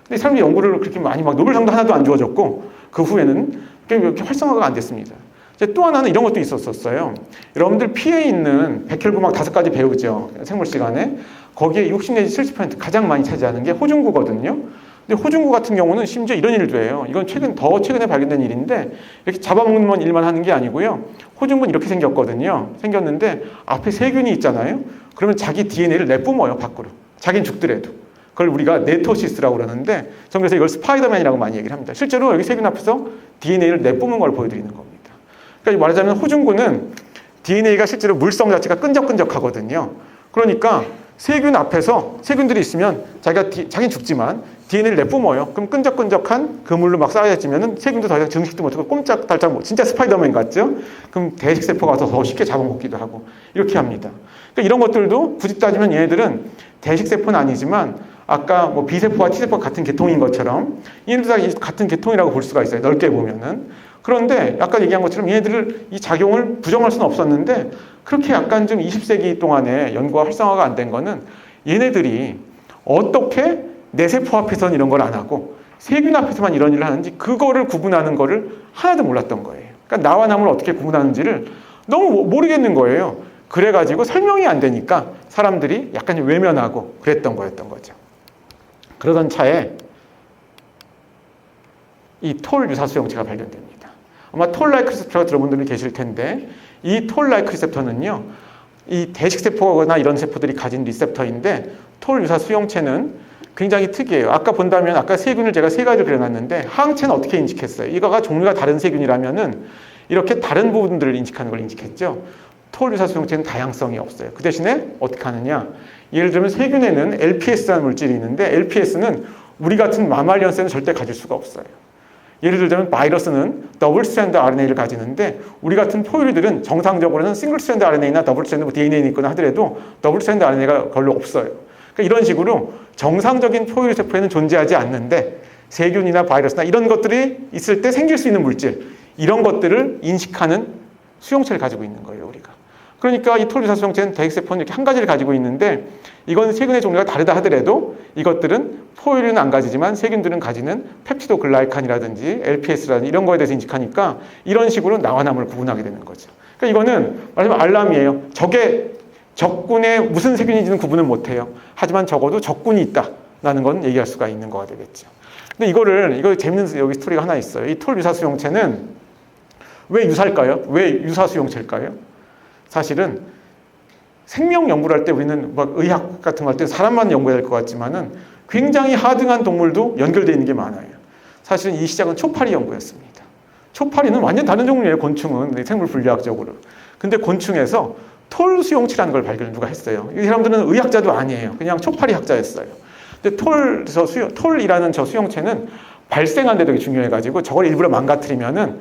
근데 사람들이 연구를 그렇게 많이 막 노벨상도 하나도 안 주어졌고, 그 후에는 그렇게 활성화가 안 됐습니다. 이제 또 하나는 이런 것도 있었어요. 여러분들 피에 있는 백혈구막 5가지 배우죠, 생물 시간에. 거기에 60 내지 70% 가장 많이 차지하는 게 호중구거든요. 근데 호중구 같은 경우는 심지어 이런 일도 해요. 이건 더 최근에 발견된 일인데, 이렇게 잡아먹는 일만 하는 게 아니고요. 호중구는 이렇게 생겼거든요. 생겼는데 앞에 세균이 있잖아요. 그러면 자기 DNA를 내뿜어요, 밖으로. 자기는 죽더라도. 그걸 우리가 네토시스라고 그러는데, 저는 그래서 이걸 스파이더맨이라고 많이 얘기를 합니다. 실제로 여기 세균 앞에서 DNA를 내뿜는 걸 보여드리는 겁니다. 그러니까 말하자면 호중구는 DNA가 실제로 물성 자체가 끈적끈적하거든요. 그러니까 세균 앞에서 세균들이 있으면 자기는 죽지만 DNA를 내뿜어요. 그럼 끈적끈적한 그물로 막 쌓여지면은 세균도 더 이상 증식도 못하고 꼼짝달짝 못, 진짜 스파이더맨 같죠? 그럼 대식세포가 와서 더 쉽게 잡아먹기도 하고 이렇게 합니다. 그러니까 이런 것들도 굳이 따지면 얘네들은 대식세포는 아니지만 아까 뭐 B세포와 T세포가 같은 계통인 것처럼 얘네들 다 같은 계통이라고 볼 수가 있어요, 넓게 보면은. 그런데 아까 얘기한 것처럼 얘네들을 이 작용을 부정할 수는 없었는데, 그렇게 약간 좀 20세기 동안에 연구가 활성화가 안 된 거는 얘네들이 어떻게 내 세포 앞에서는 이런 걸 안 하고 세균 앞에서만 이런 일을 하는지, 그거를 구분하는 거를 하나도 몰랐던 거예요. 그러니까 나와 남을 어떻게 구분하는지를 너무 모르겠는 거예요. 그래가지고 설명이 안 되니까 사람들이 약간 외면하고 그랬던 거였던 거죠. 그러던 차에 이 톨 유사수 형체가 발견됩니다. 아마 톨-라이크 리셉터가 들어본 분들이 계실 텐데, 이 톨-라이크 리셉터는요, 이 대식세포나 이런 세포들이 가진 리셉터인데, 톨 유사 수용체는 굉장히 특이해요. 아까 본다면, 아까 세균을 제가 3가지를 그려놨는데, 항체는 어떻게 인식했어요? 이거가 종류가 다른 세균이라면은 이렇게 다른 부분들을 인식하는 걸 인식했죠. 톨 유사 수용체는 다양성이 없어요. 그 대신에 어떻게 하느냐? 예를 들면 세균에는 LPS라는 물질이 있는데, LPS는 우리 같은 마말리언 셀은 절대 가질 수가 없어요. 예를 들자면 바이러스는 더블 스트랜드 RNA를 가지는데, 우리 같은 포유류들은 정상적으로는 싱글 스트랜드 RNA나 더블 스트랜드 DNA는 있거나 하더라도 더블 스트랜드 RNA가 별로 없어요. 그러니까 이런 식으로 정상적인 포유류 세포에는 존재하지 않는데, 세균이나 바이러스나 이런 것들이 있을 때 생길 수 있는 물질, 이런 것들을 인식하는 수용체를 가지고 있는 거예요, 우리가. 그러니까 이 톨 유사 수용체는 대식세포는 이렇게 한 가지를 가지고 있는데, 이건 세균의 종류가 다르다 하더라도 이것들은 포유류는 안 가지지만 세균들은 가지는 펩티도 글라이칸이라든지 LPS라든지 이런 거에 대해서 인식하니까 이런 식으로 나와 남을 구분하게 되는 거죠. 그러니까 이거는 말하자면 알람이에요. 적군에 무슨 세균인지는 구분을 못해요. 하지만 적어도 적군이 있다라는 건 얘기할 수가 있는 거가 되겠죠. 근데 이거 재밌는 여기 스토리가 하나 있어요. 이 톨 유사 수용체는 왜 유사일까요? 왜 유사 수용체일까요? 사실은 생명 연구를 할 때 우리는 막 의학 같은 거 할 때 사람만 연구해야 될 것 같지만은 굉장히 하등한 동물도 연결되어 있는 게 많아요. 사실은 이 시작은 초파리 연구였습니다. 초파리는 완전 다른 종류예요. 곤충은 생물 분류학적으로. 근데 곤충에서 톨 수용체라는 걸 발견을 누가 했어요. 이 사람들은 의학자도 아니에요. 그냥 초파리 학자였어요. 근데 톨이라는 저 수용체는 발생하는 데 되게 중요해가지고 저걸 일부러 망가뜨리면은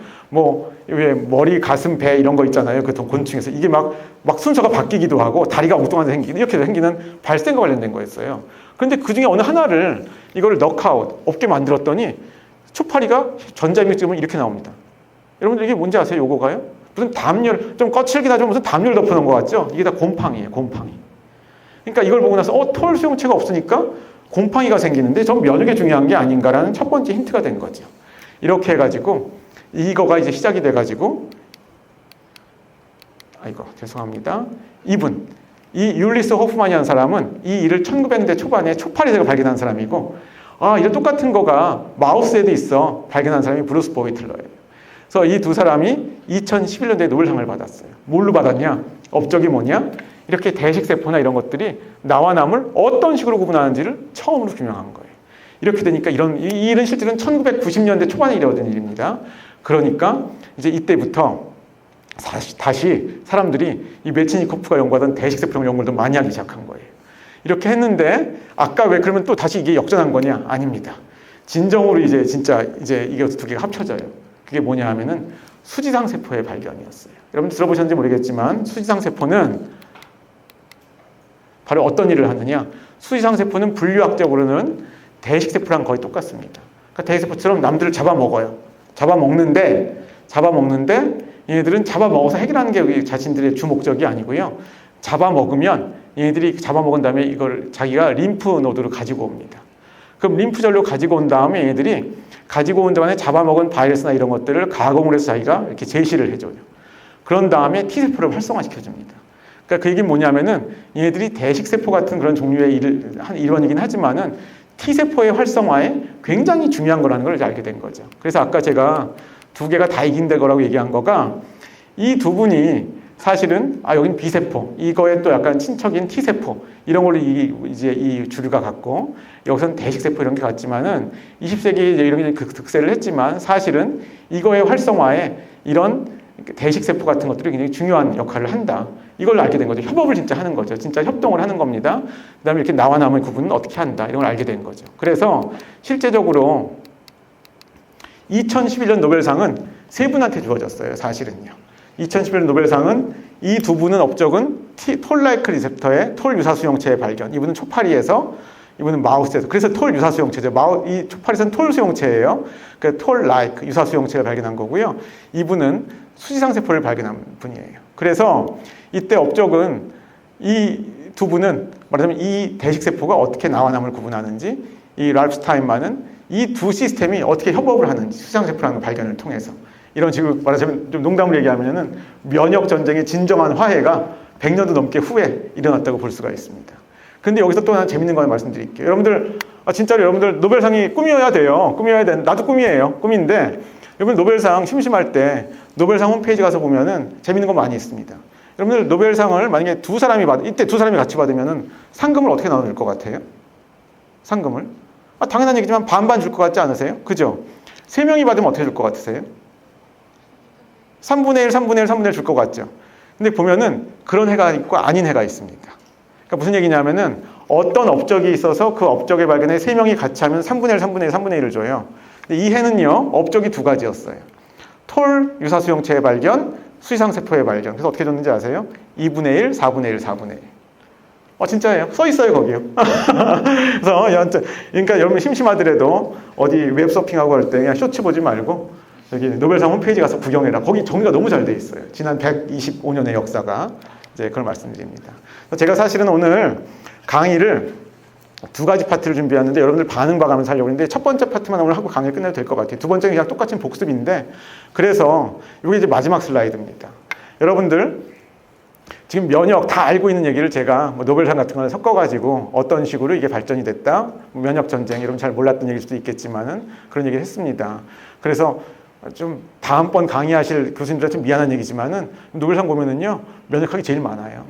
왜 머리, 가슴, 배 이런 거 있잖아요. 그 곤충에서 이게 막 순서가 바뀌기도 하고 다리가 엉뚱한 데 생기는 이렇게 생기는 발생과 관련된 거였어요. 그런데 그 중에 어느 하나를 이거를 넉아웃 없게 만들었더니 초파리가 전자임을 찍으면 이렇게 나옵니다. 여러분들 이게 뭔지 아세요? 요거가요? 무슨 담요, 좀 거칠긴 하지만 무슨 담요를 덮어놓은 것 같죠? 이게 다 곰팡이에요. 곰팡이. 그러니까 이걸 보고 나서 톨 수용체가 없으니까 곰팡이가 생기는데 전 면역이 중요한 게 아닌가라는 첫 번째 힌트가 된 거죠. 이렇게 해가지고 이거가 이제 시작이 돼가지고 죄송합니다. 이 율리스 호프만이라는 사람은 이 일을 1900년대 초반에 초파리색을 발견한 사람이고 이런 똑같은 거가 마우스에도 있어 발견한 사람이 브루스 보이틀러예요. 그래서 이 두 사람이 2011년도에 노벨상을 받았어요. 뭘로 받았냐? 업적이 뭐냐? 이렇게 대식세포나 이런 것들이 나와 남을 어떤 식으로 구분하는지를 처음으로 규명한 거예요. 이렇게 되니까 이 일은 실제로는 1990년대 초반에 이루어진 일입니다. 그러니까 이제 이때부터 다시 사람들이 이 메치니코프가 연구하던 대식세포 연구를 많이 하기 시작한 거예요. 이렇게 했는데 아까 왜 그러면 또 다시 이게 역전한 거냐? 아닙니다. 진정으로 이제 이게 두 개가 합쳐져요. 그게 뭐냐 하면은 수지상 세포의 발견이었어요. 여러분 들어보셨는지 모르겠지만 수지상 세포는 바로 어떤 일을 하느냐? 수지상 세포는 분류학적으로는 대식 세포랑 거의 똑같습니다. 그러니까 대식 세포처럼 남들을 잡아먹어요. 잡아먹는데 얘네들은 잡아먹어서 해결하는 게 자신들의 주 목적이 아니고요. 잡아먹으면 얘네들이 잡아먹은 다음에 이걸 자기가 림프 노드로 가지고 옵니다. 그럼 림프절로 가지고 온 다음에 얘네들이 가지고 온 동안에 잡아먹은 바이러스나 이런 것들을 가공을 해서 자기가 이렇게 제시를 해줘요. 그런 다음에 T세포를 활성화시켜줍니다. 그러니까 그 얘기는 뭐냐면은 얘네들이 대식세포 같은 그런 종류의 일원이긴 하지만은 T세포의 활성화에 굉장히 중요한 거라는 걸 알게 된 거죠. 그래서 아까 제가 두 개가 다 이긴다 거라고 얘기한 거가 이 두 분이 사실은 여긴 B세포, 이거에 또 약간 친척인 T세포 이런 걸로 이제 이 주류가 같고 여기서는 대식세포 이런 게 같지만은 20세기에 이제 이런 게 득세를 했지만 사실은 이거의 활성화에 이런 대식세포 같은 것들이 굉장히 중요한 역할을 한다. 이걸 알게 된 거죠. 협업을 진짜 하는 거죠. 진짜 협동을 하는 겁니다. 그 다음에 이렇게 나와 남의 구분은 어떻게 한다. 이런 걸 알게 된 거죠. 그래서 실제적으로 2011년 노벨상은 세 분한테 주어졌어요. 사실은요. 2011년 노벨상은 이 두 분은 업적은 톨라이크 리셉터의 톨 유사 수용체의 발견. 이분은 초파리에서, 이분은 마우스에서. 그래서 톨 유사 수용체죠. 이 초파리에서는 톨 수용체예요. 그러니까 톨라이크 유사 수용체를 발견한 거고요. 이분은 수지상 세포를 발견한 분이에요. 그래서 이때 업적은 이 두 분은 말하자면 이 대식 세포가 어떻게 나와 남을 구분하는지, 이 랄프 스타인만은 이 두 시스템이 어떻게 협업을 하는지 수지상 세포라는 발견을 통해서 이런 식으로 말하자면 좀 농담을 얘기하면은 면역 전쟁의 진정한 화해가 100년도 넘게 후에 일어났다고 볼 수가 있습니다. 근데 여기서 또 하나 재밌는 거 말씀드릴게요. 여러분들 진짜로 여러분들 노벨상이 꿈이어야 돼요. 꿈이어야 돼. 나도 꿈이에요. 꿈인데 여러분 노벨상 심심할 때 노벨상 홈페이지 가서 보면은 재밌는 거 많이 있습니다. 여러분들 노벨상을 만약에 이때 두 사람이 같이 받으면은 상금을 어떻게 나눌 것 같아요? 상금을? 당연한 얘기지만 반반 줄 것 같지 않으세요? 그죠? 세 명이 받으면 어떻게 줄 것 같으세요? 3분의 1, 3분의 1, 3분의 1 줄 것 같죠? 근데 보면은 그런 해가 있고 아닌 해가 있습니다. 그러니까 무슨 얘기냐면은 어떤 업적이 있어서 그 업적의 발견에 3명이 같이 하면 3분의 1, 3분의 1, 3분의 1을 줘요. 근데 이 해는요, 업적이 두 가지였어요. 톨 유사수용체의 발견, 수지상세포의 발견. 그래서 어떻게 줬는지 아세요? 2분의 1, 4분의 1, 4분의 1. 진짜예요. 써 있어요, 거기요. 그래서, 그러니까 여러분 심심하더라도 어디 웹서핑하고 할 때 그냥 쇼츠 보지 말고 여기 노벨상 홈페이지 가서 구경해라. 거기 정리가 너무 잘 돼 있어요. 지난 125년의 역사가. 이제 그걸 말씀드립니다. 제가 사실은 오늘 강의를 두 가지 파트를 준비했는데 여러분들 반응 봐가면서 하려고 했는데 첫 번째 파트만 오늘 하고 강의를 끝내도 될 것 같아요. 두 번째는 그냥 똑같은 복습인데 그래서 이게 이제 마지막 슬라이드입니다. 여러분들 지금 면역 다 알고 있는 얘기를 제가 노벨상 같은 걸 섞어가지고 어떤 식으로 이게 발전이 됐다. 면역 전쟁 여러분 잘 몰랐던 얘기일 수도 있겠지만은 그런 얘기를 했습니다. 그래서 좀 다음번 강의하실 교수님들한테 좀 미안한 얘기지만은 노벨상 보면은요 면역학이 제일 많아요.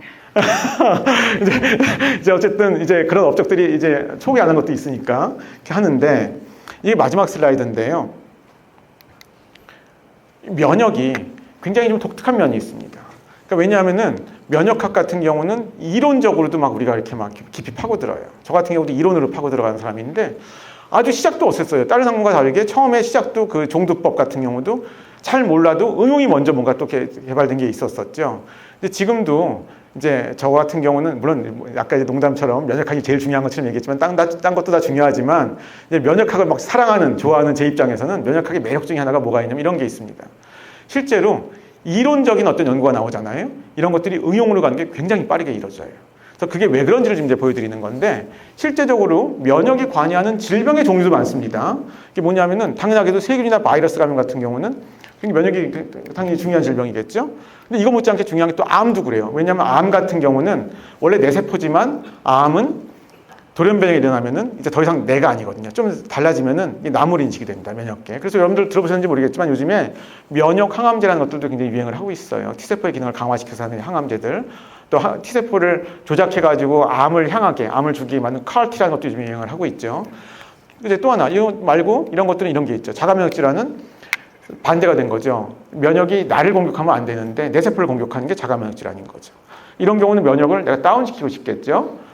이제 어쨌든 이제 그런 업적들이 이제 소개 안 한 것도 있으니까 이렇게 하는데 이게 마지막 슬라이드인데요. 면역이 굉장히 좀 독특한 면이 있습니다. 그러니까 왜냐하면은 면역학 같은 경우는 이론적으로도 막 우리가 이렇게 막 깊이 파고들어요. 저 같은 경우도 이론으로 파고들어가는 사람인데 아주 시작도 어땠어요. 다른 학문과 다르게 처음에 시작도 그 종두법 같은 경우도 잘 몰라도 응용이 먼저 뭔가 또 개발된 게 있었었죠. 근데 지금도 이제 저 같은 경우는 물론 아까 이제 농담처럼 면역학이 제일 중요한 것처럼 얘기했지만 딴 것도 다 중요하지만 이제 면역학을 막 사랑하는 좋아하는 제 입장에서는 면역학의 매력 중에 하나가 뭐가 있냐면 이런 게 있습니다. 실제로 이론적인 어떤 연구가 나오잖아요. 이런 것들이 응용으로 가는 게 굉장히 빠르게 이루어져요. 그래서 그게 왜 그런지를 지금 이제 보여드리는 건데 실제적으로 면역이 관여하는 질병의 종류도 많습니다. 이게 뭐냐면은 당연하게도 세균이나 바이러스 감염 같은 경우는 면역이 당연히 중요한 질병이겠죠. 근데 이거 못지않게 중요한 게 또 암도 그래요. 왜냐하면 암 같은 경우는 원래 내 세포지만 암은 돌연 변형이 일어나면은 이제 더 이상 내가 아니거든요. 좀 달라지면은 나물 인식이 됩니다. 면역계. 그래서 여러분들 들어보셨는지 모르겠지만 요즘에 면역 항암제라는 것들도 굉장히 유행을 하고 있어요. T세포의 기능을 강화시켜서 하는 항암제들. 또 T세포를 조작해가지고 암을 향하게, 암을 주기에 맞는 CAR-T라는 것도 요즘 유행을 하고 있죠. 이제 또 하나, 이거 말고 이런 것들은 이런 게 있죠. 자가면역 질환은 반대가 된 거죠. 면역이 나를 공격하면 안 되는데 내 세포를 공격하는 게 자가면역 질환인 거죠. 이런 경우는 면역을 내가 다운시키고 싶겠죠.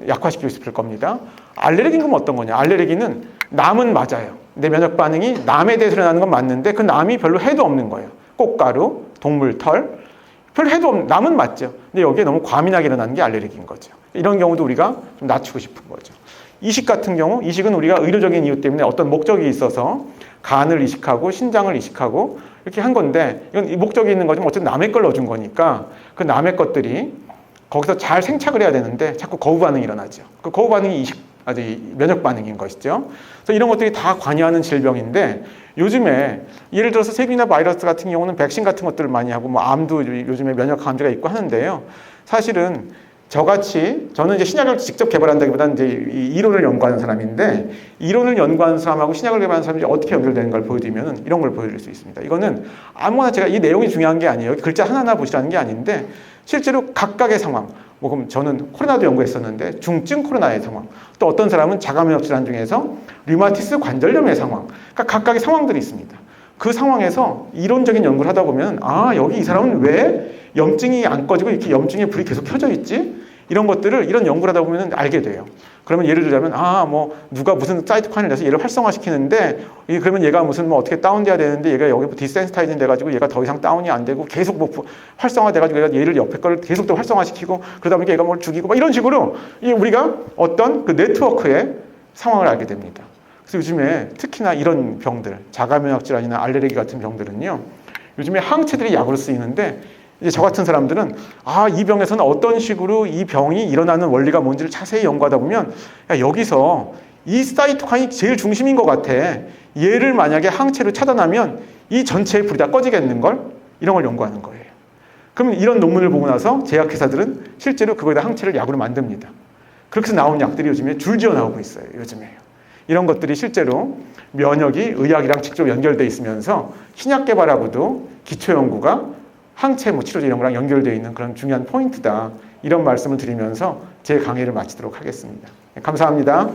약화시키고 싶을 겁니다. 알레르기는 그럼 어떤 거냐? 알레르기는 남은 맞아요. 내 면역 반응이 남에 대해서 일어나는 건 맞는데 그 남이 별로 해도 없는 거예요. 꽃가루, 동물 털, 별 해도 없는 남은 맞죠. 근데 여기에 너무 과민하게 일어나는 게 알레르기인 거죠. 이런 경우도 우리가 좀 낮추고 싶은 거죠. 이식 같은 경우, 이식은 우리가 의료적인 이유 때문에 어떤 목적이 있어서 간을 이식하고 신장을 이식하고 이렇게 한 건데 이건 목적이 있는 거지만 어쨌든 남의 걸 넣어준 거니까 그 남의 것들이 거기서 잘 생착을 해야 되는데 자꾸 거부 반응이 일어나죠. 그 거부 반응이 면역 반응인 것이죠. 그래서 이런 것들이 다 관여하는 질병인데 요즘에 예를 들어서 세균이나 바이러스 같은 경우는 백신 같은 것들을 많이 하고 뭐 암도 요즘에 면역 항암제가 있고 하는데요. 사실은 저는 이제 신약을 직접 개발한다기보다는 이제 이론을 연구하는 사람인데 이론을 연구하는 사람하고 신약을 개발하는 사람이 어떻게 연결되는 걸 보여드리면 이런 걸 보여드릴 수 있습니다. 이거는 아무나 제가 이 내용이 중요한 게 아니에요. 글자 하나하나 보시라는 게 아닌데 실제로 각각의 상황, 뭐 그럼 저는 코로나도 연구했었는데 중증 코로나의 상황, 또 어떤 사람은 자가면역 질환 중에서 류마티스 관절염의 상황, 그러니까 각각의 상황들이 있습니다. 그 상황에서 이론적인 연구를 하다 보면 여기 이 사람은 왜 염증이 안 꺼지고 이렇게 염증의 불이 계속 켜져 있지? 이런 것들을 이런 연구를 하다 보면 알게 돼요. 그러면 예를 들자면 뭐 누가 무슨 사이토카인을 내서 얘를 활성화시키는데 그러면 얘가 무슨 뭐 어떻게 다운돼야 되는데 얘가 여기 디센시타이징 돼가지고 얘가 더 이상 다운이 안 되고 계속 뭐 활성화돼가지고 얘가 얘를 옆에 거를 계속 더 활성화시키고 그러다 보니까 얘가 뭘 죽이고 막 이런 식으로 우리가 어떤 그 네트워크의 상황을 알게 됩니다. 그래서 요즘에 특히나 이런 병들, 자가면역 질환이나 알레르기 같은 병들은요, 요즘에 항체들이 약으로 쓰이는데 이제 저 같은 사람들은 이 병에서는 어떤 식으로 이 병이 일어나는 원리가 뭔지를 자세히 연구하다 보면 여기서 이 사이토카인이 제일 중심인 것 같아. 얘를 만약에 항체로 차단하면 이 전체의 불이 다 꺼지겠는걸? 이런 걸 연구하는 거예요. 그럼 이런 논문을 보고 나서 제약회사들은 실제로 그거에다 항체를 약으로 만듭니다. 그렇게 해서 나온 약들이 요즘에 줄지어 나오고 있어요. 요즘에. 이런 것들이 실제로 면역이 의학이랑 직접 연결되어 있으면서 신약 개발하고도 기초연구가 항체 치료제 이런 거랑 연결되어 있는 그런 중요한 포인트다. 이런 말씀을 드리면서 제 강의를 마치도록 하겠습니다. 감사합니다.